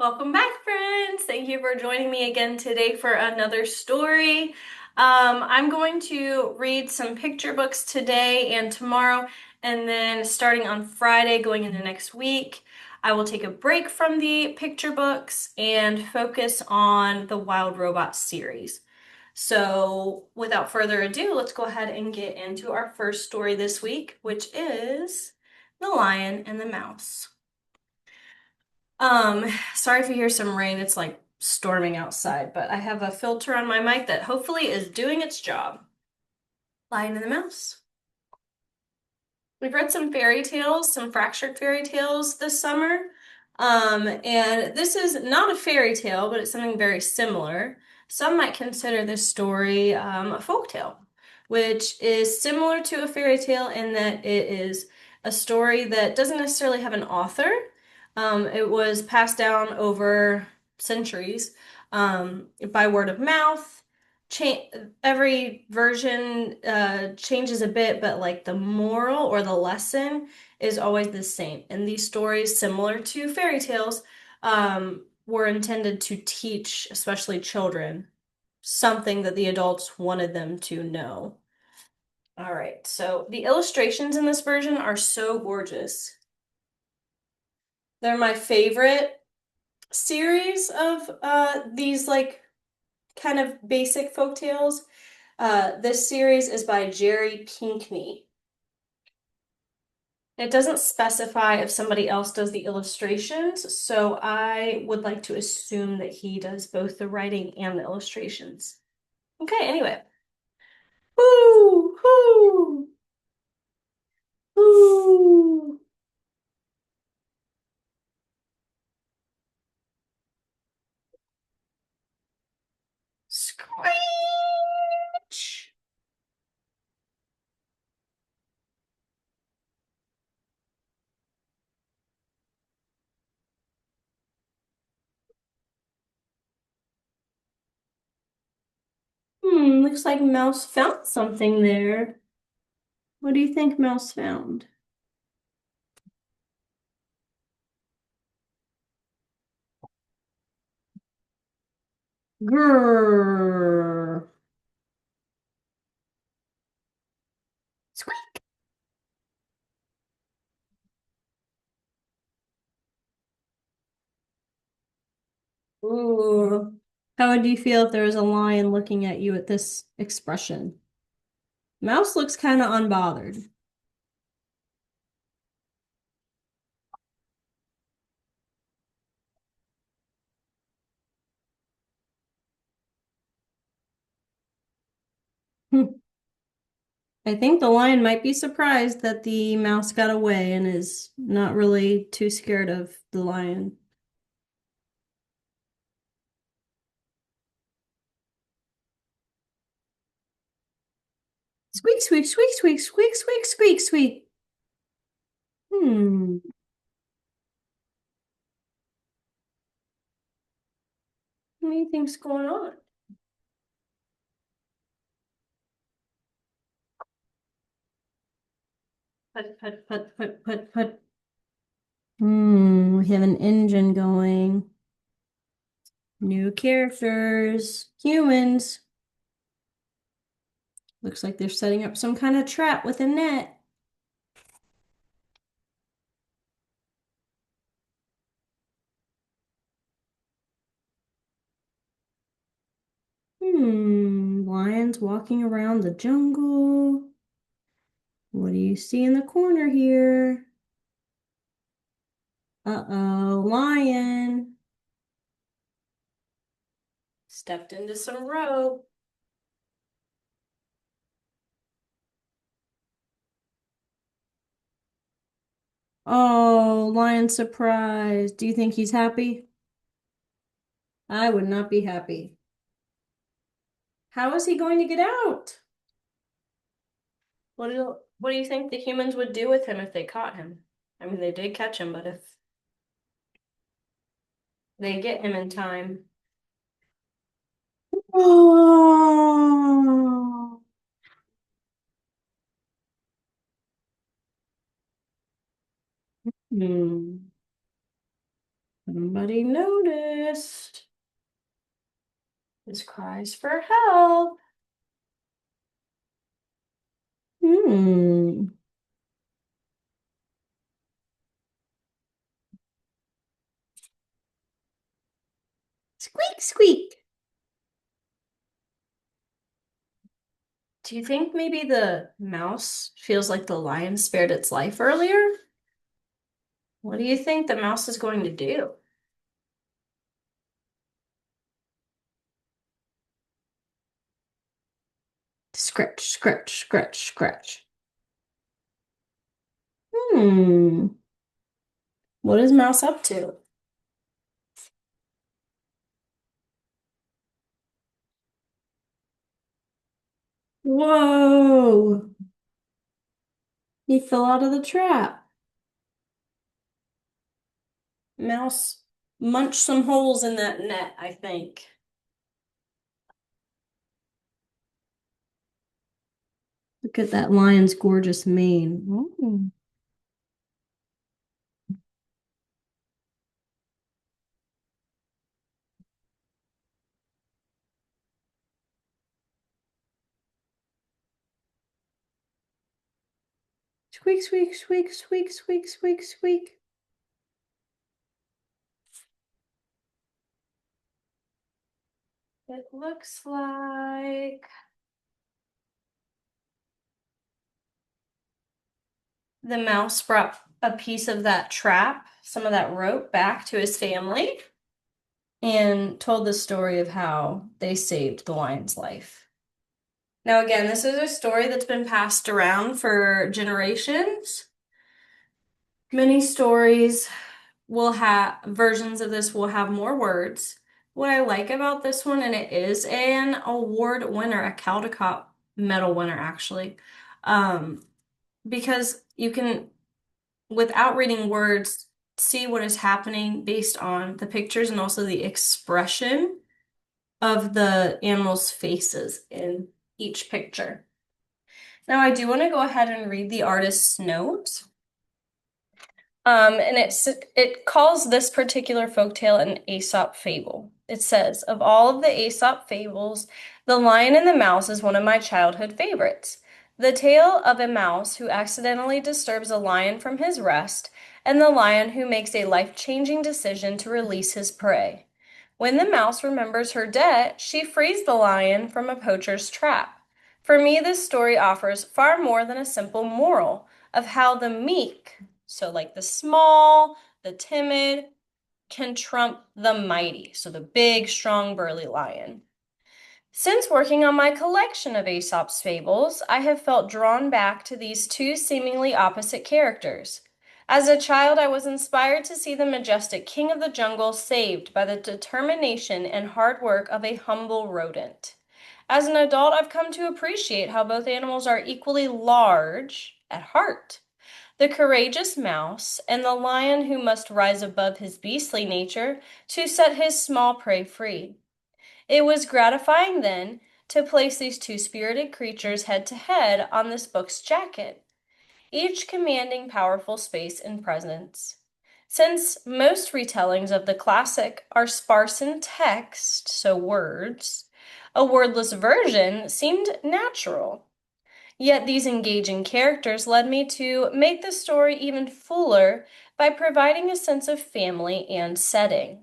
Welcome back, friends. Thank you for joining me again today for another story. I'm going to read some picture books today and tomorrow, and then starting on Friday, going into next week, I will take a break from the picture books and focus on the Wild Robot series. So, without further ado, let's go ahead and get into our first story this week, which is The Lion and the Mouse. Um, Sorry if you hear some rain. It's like storming outside, but I have a filter on my mic that hopefully is doing its job. Lion and the Mouse. We've read some fairy tales, some fractured fairy tales this summer. And this is not a fairy tale, but it's something very similar. Some might consider this story a folk tale, which is similar to a fairy tale in that it is a story that doesn't necessarily have an author. It was passed down over centuries by word of mouth. Cha every version changes a bit, but like the moral or the lesson is always the same. And these stories, similar to fairy tales, were intended to teach, especially children, something that the adults wanted them to know. All right, so the illustrations in this version are so gorgeous. They're my favorite series of these like kind of basic folk tales. This series is by Jerry Pinkney. It doesn't specify if somebody else does the illustrations, so I would like to assume that he does both the writing and the illustrations. Okay, anyway. Woo! Woo! Woo! Screech! Looks like Mouse found something there. What do you think Mouse found? Grrr. Squeak. Ooh. How would you feel if there was a lion looking at you at this expression? Mouse looks kind of unbothered. I think the lion might be surprised that the mouse got away and is not really too scared of the lion. Squeak, squeak, squeak, squeak, squeak, squeak, squeak, squeak. Hmm. What do you think's going on? Put, put, put, put, put, put. We have an engine going. New characters. Humans. Looks like they're setting up some kind of trap with a net. Lions walking around the jungle. What do you see in the corner here? Uh-oh, lion. Stepped into some rope. Oh, lion surprised. Do you think he's happy? I would not be happy. How is he going to get out? What do you think the humans would do with him if they caught him? I mean, they did catch him, but if they get him in time. Oh. Hmm. Somebody noticed. This cries for help. Hmm. Squeak, squeak. Do you think maybe the mouse feels like the lion spared its life earlier? What do you think the mouse is going to do? Scratch, scratch, scratch, scratch. Hmm. What is Mouse up to? Whoa! He fell out of the trap. Mouse munched some holes in that net, I think. Look at that lion's gorgeous mane. Ooh. Squeak, squeak, squeak, squeak, squeak, squeak, squeak. It looks like the mouse brought a piece of that trap, some of that rope, back to his family and told the story of how they saved the lion's life. Now, again, this is a story that's been passed around for generations. Many stories will have versions of this will have more words. What I like about this one, and it is an award winner, a Caldecott medal winner, actually, because you can, without reading words, see what is happening based on the pictures and also the expression of the animals' faces in each picture. Now, I do want to go ahead and read the artist's note. And it calls this particular folktale an Aesop fable. It says, of all of the Aesop fables, The Lion and the Mouse is one of my childhood favorites. The tale of a mouse who accidentally disturbs a lion from his rest, and the lion who makes a life-changing decision to release his prey. When the mouse remembers her debt, she frees the lion from a poacher's trap. For me, this story offers far more than a simple moral of how the meek, so like the small, the timid, can trump the mighty, so the big, strong, burly lion. Since working on my collection of Aesop's fables, I have felt drawn back to these two seemingly opposite characters. As a child, I was inspired to see the majestic king of the jungle saved by the determination and hard work of a humble rodent. As an adult, I've come to appreciate how both animals are equally large at heart. The courageous mouse and the lion who must rise above his beastly nature to set his small prey free. It was gratifying then to place these two spirited creatures head to head on this book's jacket, each commanding powerful space and presence. Since most retellings of the classic are sparse in text, so words, a wordless version seemed natural. Yet these engaging characters led me to make the story even fuller by providing a sense of family and setting.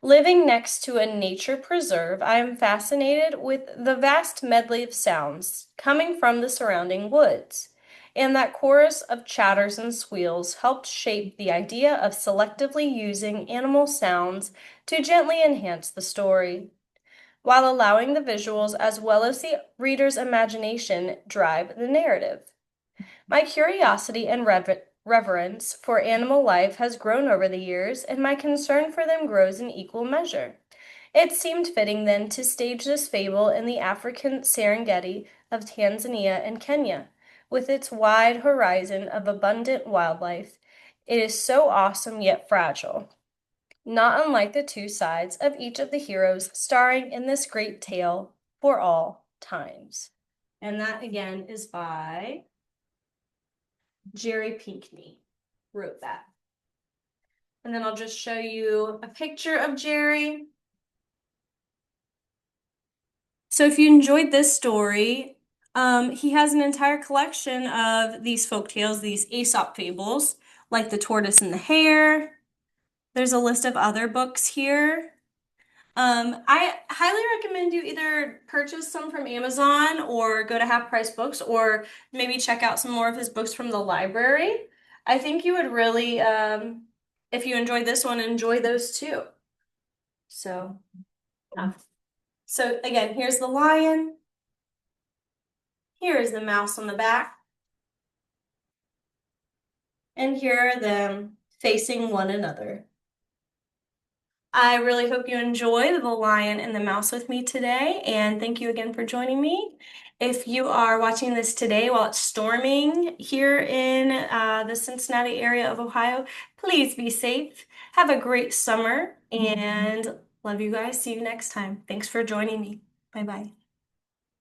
Living next to a nature preserve, I am fascinated with the vast medley of sounds coming from the surrounding woods, and that chorus of chatters and squeals helped shape the idea of selectively using animal sounds to gently enhance the story, while allowing the visuals as well as the reader's imagination drive the narrative. My curiosity and reverence for animal life has grown over the years, and my concern for them grows in equal measure. It seemed fitting then to stage this fable in the African Serengeti of Tanzania and Kenya. With its wide horizon of abundant wildlife, it is so awesome yet fragile, not unlike the two sides of each of the heroes starring in this great tale for all times. And that again is by Jerry Pinkney wrote that. And then I'll just show you a picture of Jerry. So if you enjoyed this story, he has an entire collection of these folk tales, these Aesop fables, like The Tortoise and the Hare. There's a list of other books here. I highly recommend you either purchase some from Amazon or go to Half Price Books or maybe check out some more of his books from the library. I think you would really, if you enjoyed this one, enjoy those too. So, yeah. So again, here's the lion. Here is the mouse on the back. And here are them facing one another. I really hope you enjoyed The Lion and the Mouse with me today, and thank you again for joining me. If you are watching this today while it's storming here in the Cincinnati area of Ohio, please be safe. Have a great summer, and love you guys. See you next time. Thanks for joining me. Bye-bye.